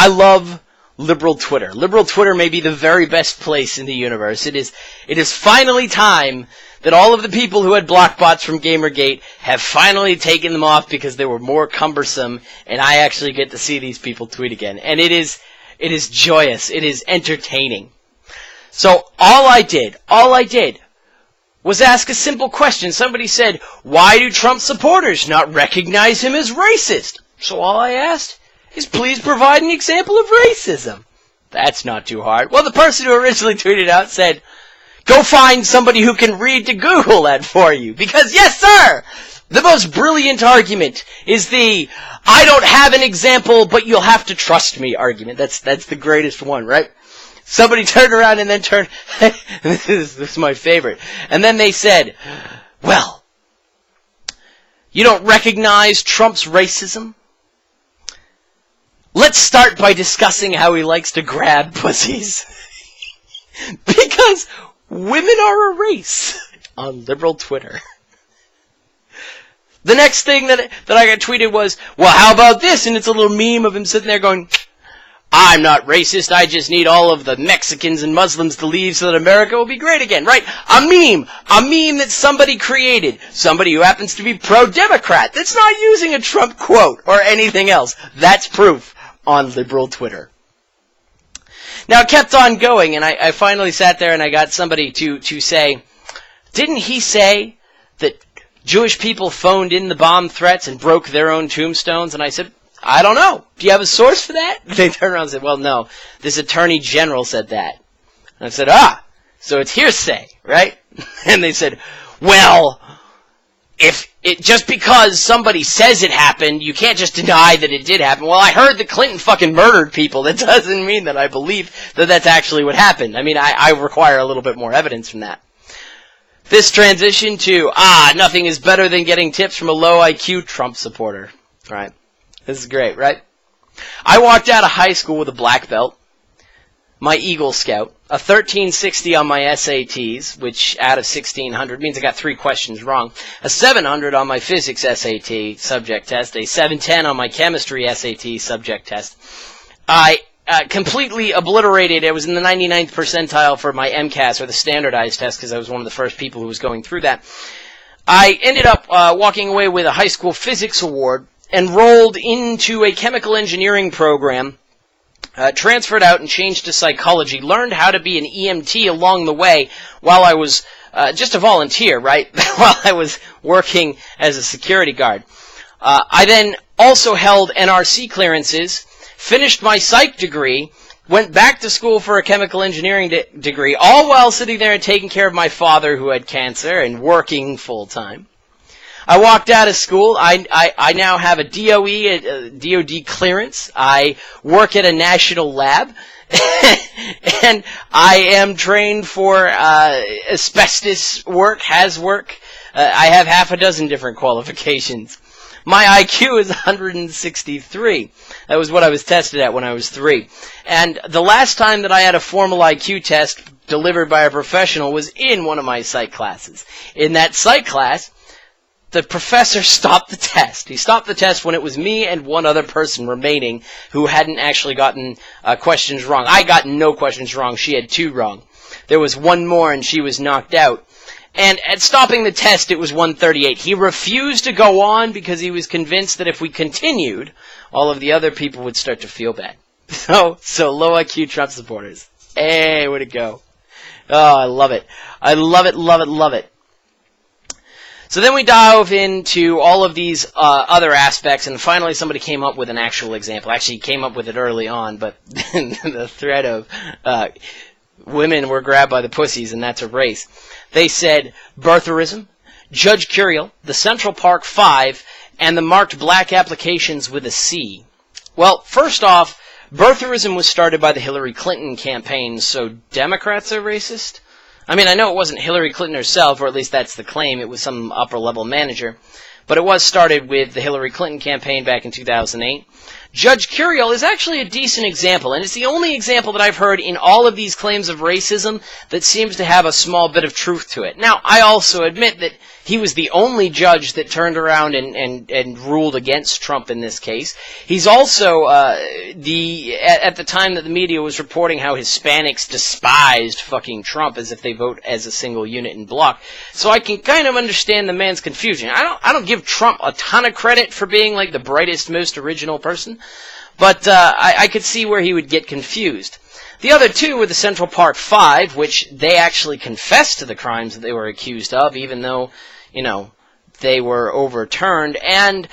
I love liberal Twitter. Liberal Twitter may be the very best place in the universe. It is finally time that all of the people who had block bots from Gamergate have finally taken them off because they were more cumbersome, and I actually get to see these people tweet again. And it is joyous. It is entertaining. So all I did was ask a simple question. Somebody said, why do Trump supporters not recognize him as racist? So all I asked is, please provide an example of racism. That's not too hard. Well, the person who originally tweeted out said, go find somebody who can read to Google that for you. Because, yes, sir, the most brilliant argument is the, I don't have an example, but you'll have to trust me argument. That's the greatest one, right? Somebody turned around and then turned, this is my favorite, and then they said, well, you don't recognize Trump's racism? Let's start by discussing how he likes to grab pussies. Because women are a race on liberal Twitter. The next thing that I got tweeted was, well, how about this? And it's a little meme of him sitting there going, I'm not racist, I just need all of the Mexicans and Muslims to leave so that America will be great again. Right? A meme that somebody created. Somebody who happens to be pro-Democrat. That's not using a Trump quote or anything else. That's proof on liberal Twitter. Now, it kept on going, and I finally sat there and I got somebody to say, didn't he say that Jewish people phoned in the bomb threats and broke their own tombstones? And I said, I don't know. Do you have a source for that? They turned around and said, well, no. This attorney general said that. And I said, so it's hearsay, right? And they said, well, just because somebody says it happened, you can't just deny that it did happen. Well, I heard that Clinton fucking murdered people. That doesn't mean that I believe that that's actually what happened. I mean, I require a little bit more evidence from that. This transition to, nothing is better than getting tips from a low IQ Trump supporter. Right? This is great, right? I walked out of high school with a black belt, my Eagle Scout, a 1360 on my SATs, which out of 1600 means I got 3 questions wrong, a 700 on my physics SAT subject test, a 710 on my chemistry SAT subject test. I completely obliterated, I was in the 99th percentile for my MCAS, or the standardized test, because I was one of the first people who was going through that. I ended up walking away with a high school physics award, enrolled into a chemical engineering program, transferred out and changed to psychology, learned how to be an EMT along the way while I was just a volunteer, right? While I was working as a security guard. I then also held NRC clearances, finished my psych degree, went back to school for a chemical engineering degree, all while sitting there and taking care of my father who had cancer and working full-time. I walked out of school. I now have a DOD clearance. I work at a national lab. And I am trained for asbestos work, haz work. I have half a dozen different qualifications. My IQ is 163. That was what I was tested at when I was 3. And the last time that I had a formal IQ test delivered by a professional was in one of my psych classes. In that psych class, the professor stopped the test. He stopped the test when it was me and one other person remaining who hadn't actually gotten questions wrong. I got no questions wrong. She had 2 wrong. There was one more and she was knocked out. And at stopping the test, it was 138. He refused to go on because he was convinced that if we continued, all of the other people would start to feel bad. So low IQ Trump supporters. Hey, way to go. Oh, I love it. I love it, love it, love it. So then we dove into all of these other aspects, and finally somebody came up with an actual example. Actually, he came up with it early on, but the thread of women were grabbed by the pussies, and that's a race. They said birtherism, Judge Curiel, the Central Park 5, and the marked black applications with a C. Well, first off, birtherism was started by the Hillary Clinton campaign, so Democrats are racist? I mean, I know it wasn't Hillary Clinton herself, or at least that's the claim. It was some upper-level manager. But it was started with the Hillary Clinton campaign back in 2008. Judge Curiel is actually a decent example, and it's the only example that I've heard in all of these claims of racism that seems to have a small bit of truth to it. Now, I also admit that he was the only judge that turned around and ruled against Trump in this case. He's also at the time that the media was reporting how Hispanics despised fucking Trump as if they vote as a single unit in block. So I can kind of understand the man's confusion. I don't give Trump a ton of credit for being like the brightest, most original person, but I could see where he would get confused. The other two were the Central Park Five, which they actually confessed to the crimes that they were accused of, even though, they were overturned, and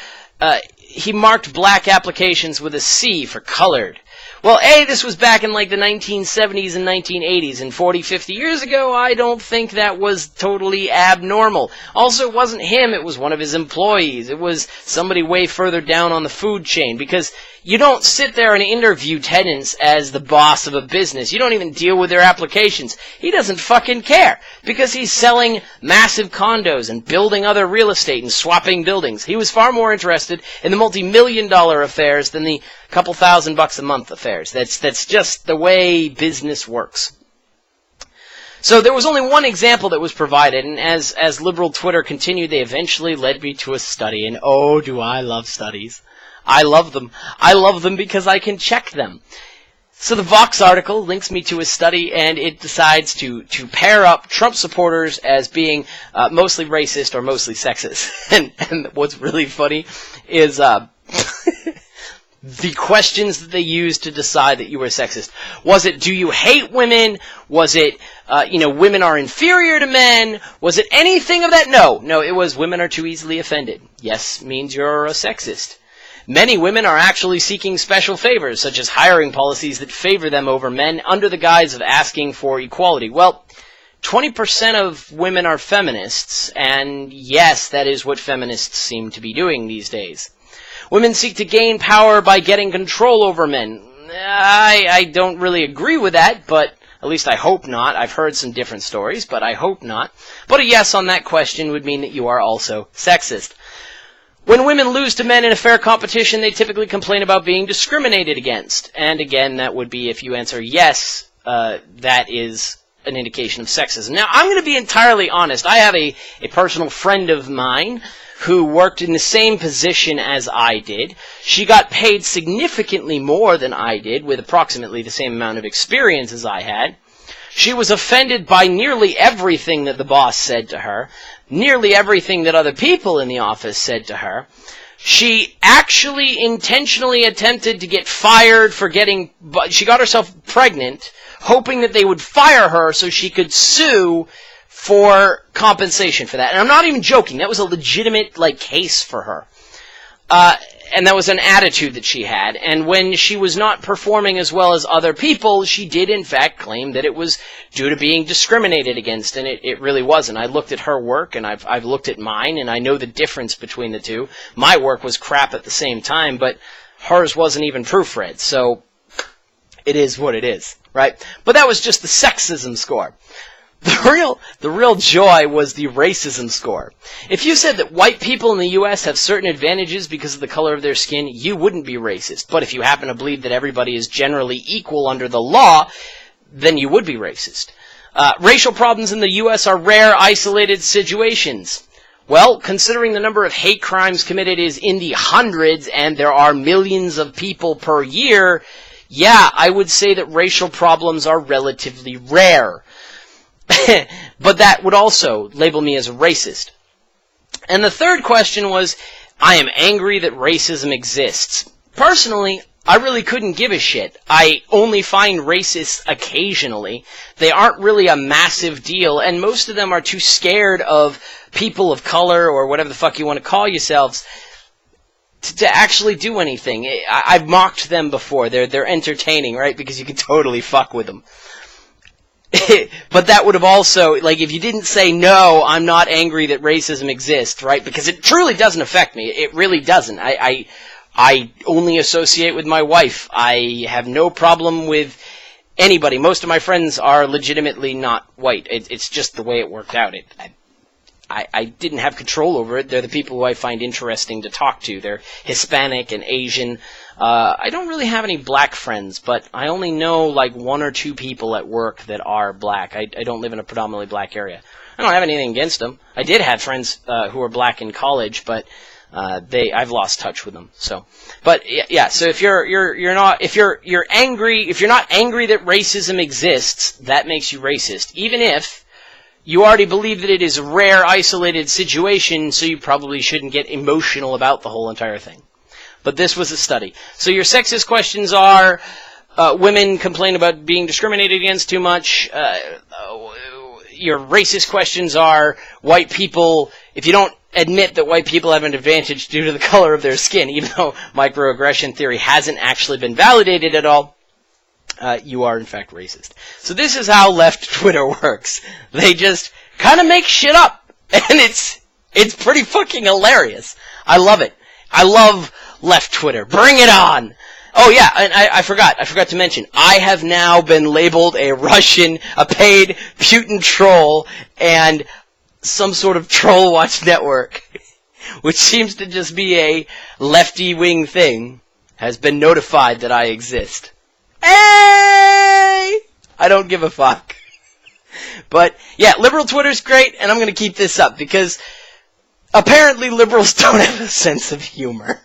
he marked black applications with a C for colored. Well, this was back in like the 1970s and 1980s, and 40, 50 years ago, I don't think that was totally abnormal. Also, it wasn't him, it was one of his employees. It was somebody way further down on the food chain, because you don't sit there and interview tenants as the boss of a business. You don't even deal with their applications. He doesn't fucking care, because he's selling massive condos and building other real estate and swapping buildings. He was far more interested in the multi-million-dollar affairs than the couple $1,000 a month affairs. That's just the way business works. So there was only one example that was provided, and as liberal Twitter continued, they eventually led me to a study, and oh, do I love studies. I love them. I love them because I can check them. So the Vox article links me to a study, and it decides to pair up Trump supporters as being mostly racist or mostly sexist. And what's really funny is the questions that they used to decide that you were sexist. Was it, do you hate women? Was it, women are inferior to men? Was it anything of that? No, it was women are too easily offended. Yes means you're a sexist. Many women are actually seeking special favors, such as hiring policies that favor them over men under the guise of asking for equality. Well, 20% of women are feminists, and yes, that is what feminists seem to be doing these days. Women seek to gain power by getting control over men. I don't really agree with that, but at least I hope not. I've heard some different stories, but I hope not. But a yes on that question would mean that you are also sexist. When women lose to men in a fair competition, they typically complain about being discriminated against. And again, that would be if you answer yes, that is an indication of sexism. Now, I'm going to be entirely honest. I have a personal friend of mine who worked in the same position as I did. She got paid significantly more than I did, with approximately the same amount of experience as I had. She was offended by nearly everything that the boss said to her, nearly everything that other people in the office said to her. She actually intentionally attempted to get fired for she got herself pregnant, hoping that they would fire her so she could sue for compensation for that. And I'm not even joking. That was a legitimate, case for her. And that was an attitude that she had. And when she was not performing as well as other people, she did, in fact, claim that it was due to being discriminated against. And it really wasn't. I looked at her work, and I've looked at mine, and I know the difference between the two. My work was crap at the same time, but hers wasn't even proofread. So it is what it is, right? But that was just the sexism score. The real joy was the racism score. If you said that white people in the U.S. have certain advantages because of the color of their skin, you wouldn't be racist. But if you happen to believe that everybody is generally equal under the law, then you would be racist. Racial problems in the U.S. are rare, isolated situations. Well, considering the number of hate crimes committed is in the hundreds and there are millions of people per year, yeah, I would say that racial problems are relatively rare. But that would also label me as a racist. And the third question was, I am angry that racism exists. Personally, I really couldn't give a shit. I only find racists occasionally. They aren't really a massive deal, and most of them are too scared of people of color, or whatever the fuck you want to call yourselves, to actually do anything. I've mocked them before. They're entertaining, right? Because you can totally fuck with them. But that would have also, if you didn't say, no, I'm not angry that racism exists, right? Because it truly doesn't affect me. It really doesn't. I only associate with my wife. I have no problem with anybody. Most of my friends are legitimately not white. It's just the way it worked out. I didn't have control over it. They're the people who I find interesting to talk to. They're Hispanic and Asian. I don't really have any black friends, but I only know one or two people at work that are black. I don't live in a predominantly black area. I don't have anything against them. I did have friends who were black in college, but I've lost touch with them. So, but yeah. So if you're not angry that racism exists, that makes you racist. Even if you already believe that it is a rare, isolated situation, so you probably shouldn't get emotional about the whole entire thing. But this was a study. So your sexist questions are, women complain about being discriminated against too much. Your racist questions are, white people, if you don't admit that white people have an advantage due to the color of their skin, even though microaggression theory hasn't actually been validated at all, you are in fact racist. So this is how left Twitter works. They just kind of make shit up, and it's pretty fucking hilarious. I love it. I love left Twitter. Bring it on! Oh yeah, and I forgot to mention, I have now been labeled a paid Putin troll, and some sort of troll watch network, which seems to just be a lefty wing thing, has been notified that I exist. Hey! I don't give a fuck. But yeah, liberal Twitter's great, and I'm gonna keep this up, because apparently liberals don't have a sense of humor.